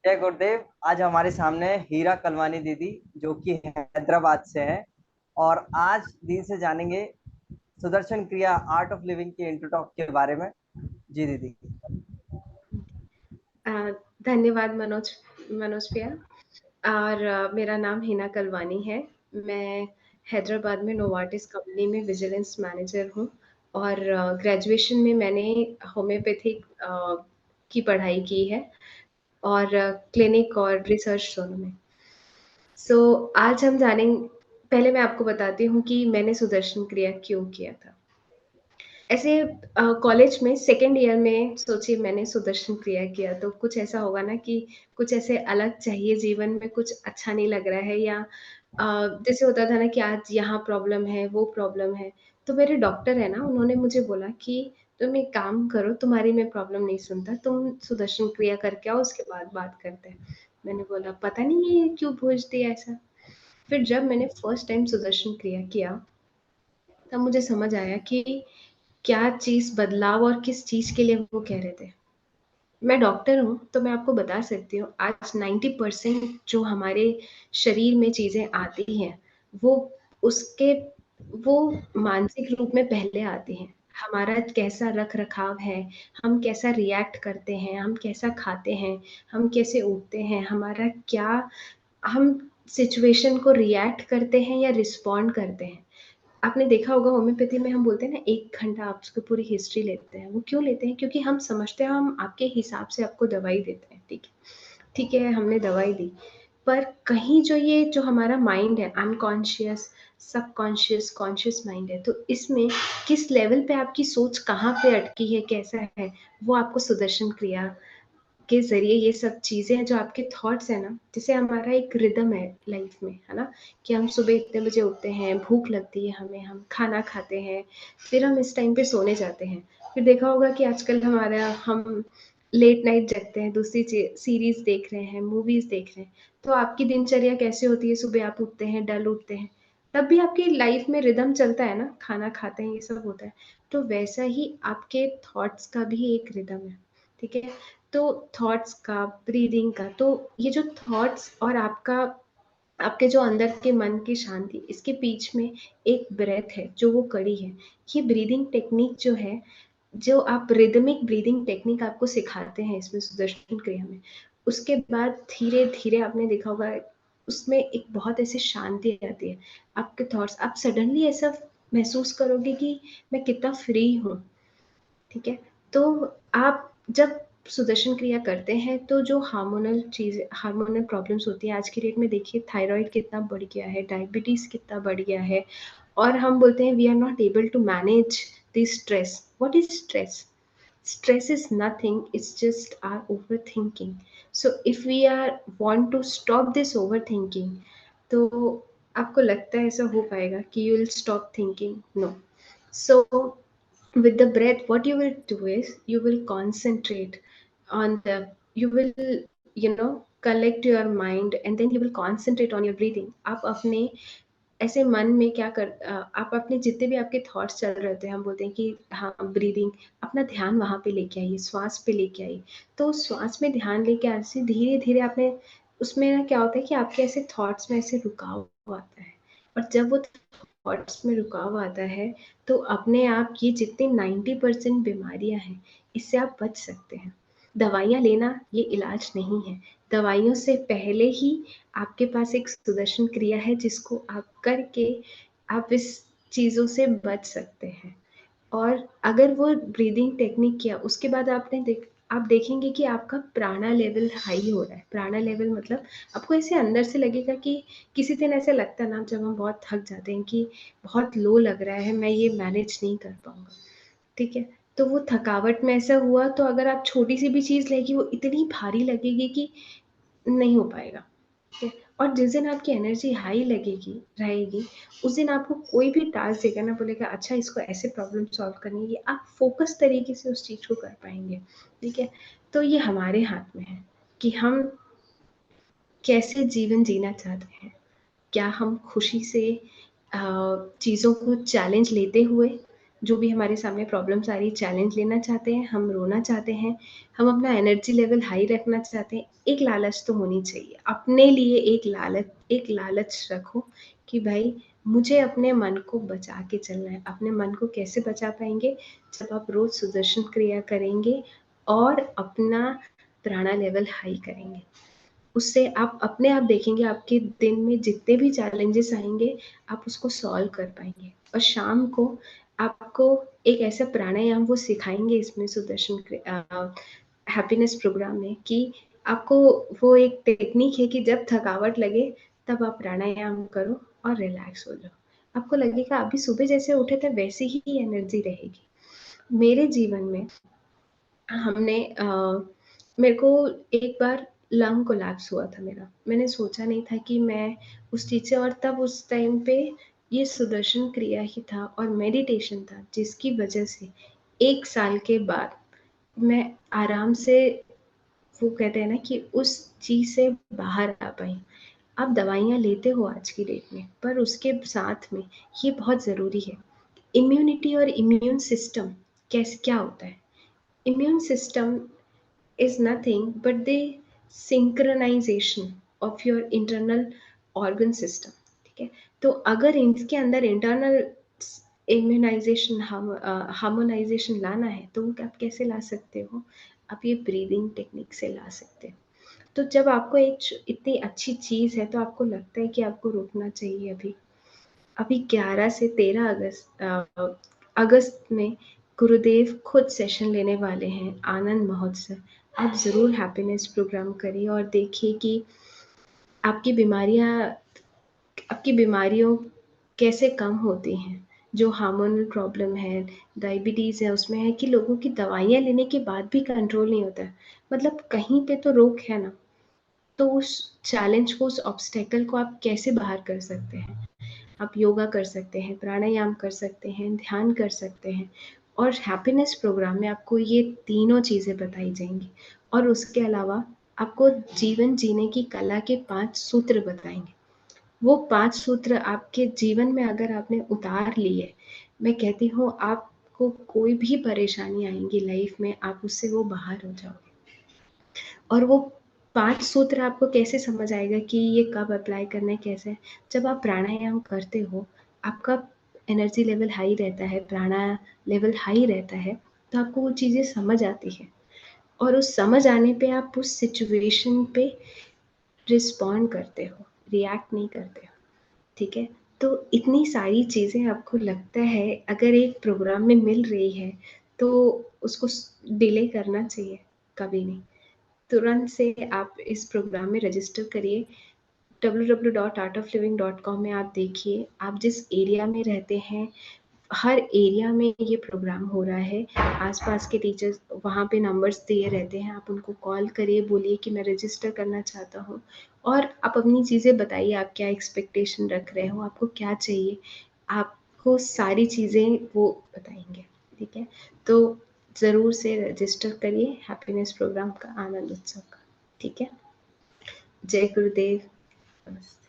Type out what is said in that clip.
जय गुरुदेव। आज हमारे सामने हीरा कलवानी दीदी, जो कि हैदराबाद से है। और आज दीदी से जानेंगे सुदर्शन क्रिया आर्ट ऑफ लिविंग के इंट्रोटॉक के बारे में। जी दीदी। अ, धन्यवाद मनोज मनोज भैया। और मेरा नाम हिना कलवानी है। मैं हैदराबाद में नोवार्टिस कंपनी में विजिलेंस मैनेजर हूँ। और ग्रेजुएशन में मैंने होम्योपैथिक की पढ़ाई की है, और क्लिनिक और रिसर्च दोनों में। आज हम जानेंगे। पहले मैं आपको बताती हूँ कि मैंने सुदर्शन क्रिया क्यों किया था। ऐसे कॉलेज में सेकंड ईयर में सोचिए मैंने सुदर्शन क्रिया किया, तो कुछ ऐसा होगा ना कि कुछ ऐसे अलग चाहिए जीवन में, कुछ अच्छा नहीं लग रहा है, या जैसे होता था ना कि आज यहाँ प्रॉब्लम है, वो प्रॉब्लम है। तो मेरे डॉक्टर है ना, उन्होंने मुझे बोला कि तुम एक काम करो, तुम्हारी मैं प्रॉब्लम नहीं सुनता, तुम सुदर्शन क्रिया करके आओ, उसके बाद बात करते हैं। मैंने बोला पता नहीं ये क्यों पूछ दिया ऐसा। फिर जब मैंने फर्स्ट टाइम सुदर्शन क्रिया किया, तब मुझे समझ आया कि क्या चीज़ बदलाव और किस चीज़ के लिए वो कह रहे थे। मैं डॉक्टर हूँ, तो मैं आपको बता सकती हूँ आज 90% जो हमारे शरीर में चीज़ें आती हैं, वो उसके वो मानसिक रूप में पहले आती हैं। हमारा कैसा रख-रखाव है, हम कैसा रिएक्ट करते हैं, हम कैसा खाते हैं, हम कैसे उठते हैं, हमारा क्या हम सिचुएशन को रिएक्ट करते हैं या रिस्पॉन्ड करते हैं। आपने देखा होगा होम्योपैथी में हम बोलते हैं ना 1 घंटा आप उसकी पूरी हिस्ट्री लेते हैं। वो क्यों लेते हैं? क्योंकि हम समझते हैं हम आपके हिसाब से आपको दवाई देते हैं, ठीक है। ठीक है, हमने दवाई दी, पर कहीं जो हमारा माइंड है अनकॉन्शियस, सबकॉन्शियस, कॉन्शियस माइंड है, तो इसमें किस लेवल पे आपकी सोच कहाँ पे अटकी है, कैसा है, वो आपको सुदर्शन क्रिया के ज़रिए ये सब चीज़ें हैं जो आपके थॉट्स हैं ना, जैसे हमारा एक रिदम है लाइफ में, है ना? कि हम सुबह इतने बजे उठते हैं, भूख लगती है हमें, हम खाना खाते हैं, फिर हम इस टाइम पे सोने जाते हैं। फिर देखा होगा कि आजकल हम लेट नाइट जगते हैं, दूसरी सीरीज़ देख रहे हैं, मूवीज़ देख रहे हैं। तो आपकी दिनचर्या कैसे होती है? सुबह आप उठते हैं, डल उठते हैं, तब भी आपकी लाइफ में रिदम चलता है ना, खाना खाते हैं, ये सब होता है। तो वैसा ही आपके थॉट्स का भी एक रिदम है, ठीक है? तो थॉट्स का, ब्रीदिंग का, तो ये जो थॉट्स और आपके जो अंदर के मन की शांति, इसके बीच में एक ब्रेथ है, जो वो कड़ी है। ये ब्रीदिंग टेक्निक जो है, जो आप रिदमिक ब्रीदिंग टेक्निक आपको सिखाते हैं इसमें सुदर्शन क्रिया में, उसके बाद धीरे-धीरे आपने देखा होगा उसमें एक बहुत ऐसी शांति आती है। आपके थॉट्स आप सडनली ऐसा महसूस करोगे कि मैं कितना फ्री हूँ। ठीक है? तो आप जब सुदर्शन क्रिया करते हैं, तो जो हार्मोनल प्रॉब्लम्स होती हैं, आज की डेट में देखिए थायरॉइड कितना बढ़ गया है, डायबिटीज़ कितना बढ़ गया है, और हम बोलते हैं we are not able to manage this stress. What is stress? Stress is nothing, it's just our overthinking. So if we are want to stop this overthinking, तो आपको लगता है ऐसा हो पाएगा कि you will stop thinking? No. So with the breath, what you will do is you will concentrate on the, you will, collect your mind, and then you will concentrate on your breathing. आप अपने ऐसे मन में आप अपने जितने भी आपके थॉट्स चल रहे होते हैं, हम बोलते हैं कि हाँ ब्रीदिंग, अपना ध्यान वहाँ पे लेके आइए, श्वास पे लेके आइए। तो श्वास में ध्यान लेके ऐसे धीरे-धीरे आपने उसमें ना क्या होता है कि आपके ऐसे थॉट्स में ऐसे रुकाव आता है, और जब वो थॉट्स में रुकाव आता है, तो अपने आप ये जितनी 90% बीमारियाँ हैं, इससे आप बच सकते हैं। दवाइयाँ लेना ये इलाज नहीं है। दवाइयों से पहले ही आपके पास एक सुदर्शन क्रिया है जिसको आप करके आप इस चीज़ों से बच सकते हैं। और अगर वो ब्रीदिंग टेक्निक किया, उसके बाद आप देखेंगे कि आपका प्राणा लेवल हाई हो रहा है। प्राणा लेवल मतलब आपको ऐसे अंदर से लगेगा कि किसी दिन ऐसा लगता है ना, जब हम बहुत थक जाते हैं कि बहुत लो लग रहा है, मैं ये मैनेज नहीं कर पाऊँगा, ठीक है? तो वो थकावट में ऐसा हुआ, तो अगर आप छोटी-सी भी चीज़ लेंगी, वो इतनी भारी लगेगी कि नहीं हो पाएगा, ठीक है? और जिस दिन आपकी एनर्जी हाई रहेगी, उस दिन आपको कोई भी टास्क देगा ना, बोलेगा अच्छा इसको ऐसे प्रॉब्लम सॉल्व करनी है, आप फ़ोकस तरीके से उस चीज़ को कर पाएँगे, ठीक है? तो ये हमारे हाथ में है कि हम कैसे जीवन जीना चाहते हैं। क्या हम खुशी से अ, चीज़ों को चैलेंज लेते हुए, जो भी हमारे सामने प्रॉब्लम्स आ रही है, चैलेंज लेना चाहते हैं, हम रोना चाहते हैं, हम अपना एनर्जी लेवल हाई रखना चाहते हैं, एक लालच तो होनी चाहिए। अपने लिए एक लालच रखो कि भाई मुझे अपने मन को बचा के चलना है। अपने मन को कैसे बचा पाएँगे? जब आप रोज़ सुदर्शन क्रिया करेंगे और अपना प्राणा लेवल हाई करेंगे। उससे आप अपने आप देखेंगे आपके दिन में जितने भी चैलेंजेस आएँगे, आप उसको सॉल्व कर पाएँगे। और शाम को आपको एक ऐसा प्राणायाम वो सिखाएँगे इसमें हैप्पीनेस प्रोग्राम में कि आपको वो एक टेक्नीक है कि जब थकावट लगे तब आप प्राणायाम करो और रिलैक्स हो जाओ। आपको लगेगा अभी सुबह जैसे उठे थे वैसी ही एनर्जी रहेगी। मेरे जीवन में हमने मेरे को एक बार लंग कोलैप्स हुआ था मेरा। मैंने सोचा नहीं था कि मैं उस चीज़ से, और तब उस टाइम पे ये सुदर्शन क्रिया ही था और मेडिटेशन था जिसकी वज़ह से 1 साल के बाद मैं आराम से, वो कहते हैं ना कि उस चीज़ से बाहर आ पाई। आप दवाइयाँ लेते हो आज की डेट में, पर उसके साथ में ये बहुत ज़रूरी है। इम्यूनिटी और इम्यून सिस्टम क्या होता है? Immune system is nothing but the synchronization of your internal organ system, ठीक है? तो अगर इसके अंदर इंटरनल इम्यूनाइजेशन हार्मोनाइजेशन लाना है तो वो आप कैसे ला सकते हो? आप ये ब्रीदिंग टेक्निक से ला सकते हो। तो जब आपको इतनी अच्छी चीज़ है तो आपको लगता है कि आपको रुकना चाहिए अभी। अभी 11 से 13 अगस्त में गुरुदेव खुद सेशन लेने वाले हैं, आनंद महोत्सव। आप ज़रूर हैप्पीनेस प्रोग्राम करिए और देखिए कि आपकी बीमारियाँ आपकी बीमारियों कैसे कम होती हैं। जो हार्मोनल प्रॉब्लम है, डायबिटीज़ है, उसमें है कि लोगों की दवाइयाँ लेने के बाद भी कंट्रोल नहीं होता है। मतलब कहीं पे तो रोक है ना, तो उस चैलेंज को, उस ऑब्स्टेकल को आप कैसे बाहर कर सकते हैं? आप योगा कर सकते हैं, प्राणायाम कर सकते हैं, ध्यान कर सकते हैं, और हैप्पीनेस प्रोग्राम में आपको ये तीनों चीज़ें बताई जाएँगी। और उसके अलावा आपको जीवन जीने की कला के 5 सूत्र बताएँगे। वो 5 सूत्र आपके जीवन में अगर आपने उतार लिए, मैं कहती हूँ आपको कोई भी परेशानी आएँगी लाइफ़ में, आप उससे वो बाहर हो जाओगे। और वो 5 सूत्र आपको कैसे समझ आएगा कि ये कब अप्लाई करना है, कैसे है? जब आप प्राणायाम करते हो, आपका एनर्जी लेवल हाई रहता है, प्राणा लेवल हाई रहता है, तो आपको वो चीज़ें समझ आती हैं। और उस समझ आने पे आप उस सिचुएशन पे रिस्पॉन्ड करते हो, रिएक्ट नहीं करते हो, ठीक है? तो इतनी सारी चीज़ें आपको लगता है अगर एक प्रोग्राम में मिल रही है, तो उसको डिले करना चाहिए, कभी नहीं। तुरंत से आप इस प्रोग्राम में रजिस्टर करिए। www.artofliving.com में आप देखिए, आप जिस एरिया में रहते हैं, हर एरिया में ये प्रोग्राम हो रहा है। आस-पास के टीचर्स वहाँ पे नंबर्स दिए रहते हैं, आप उनको कॉल करिए, बोलिए कि मैं रजिस्टर करना चाहता हूँ, और आप अपनी चीज़ें बताइए, आप क्या एक्सपेक्टेशन रख रहे हो, आपको क्या चाहिए, आपको सारी चीज़ें वो बताएँगे, ठीक है? तो ज़रूर से रजिस्टर करिए हैप्पीनेस प्रोग्राम का, आनंद उत्सव का, ठीक है? जय गुरुदेव, नमस्ते।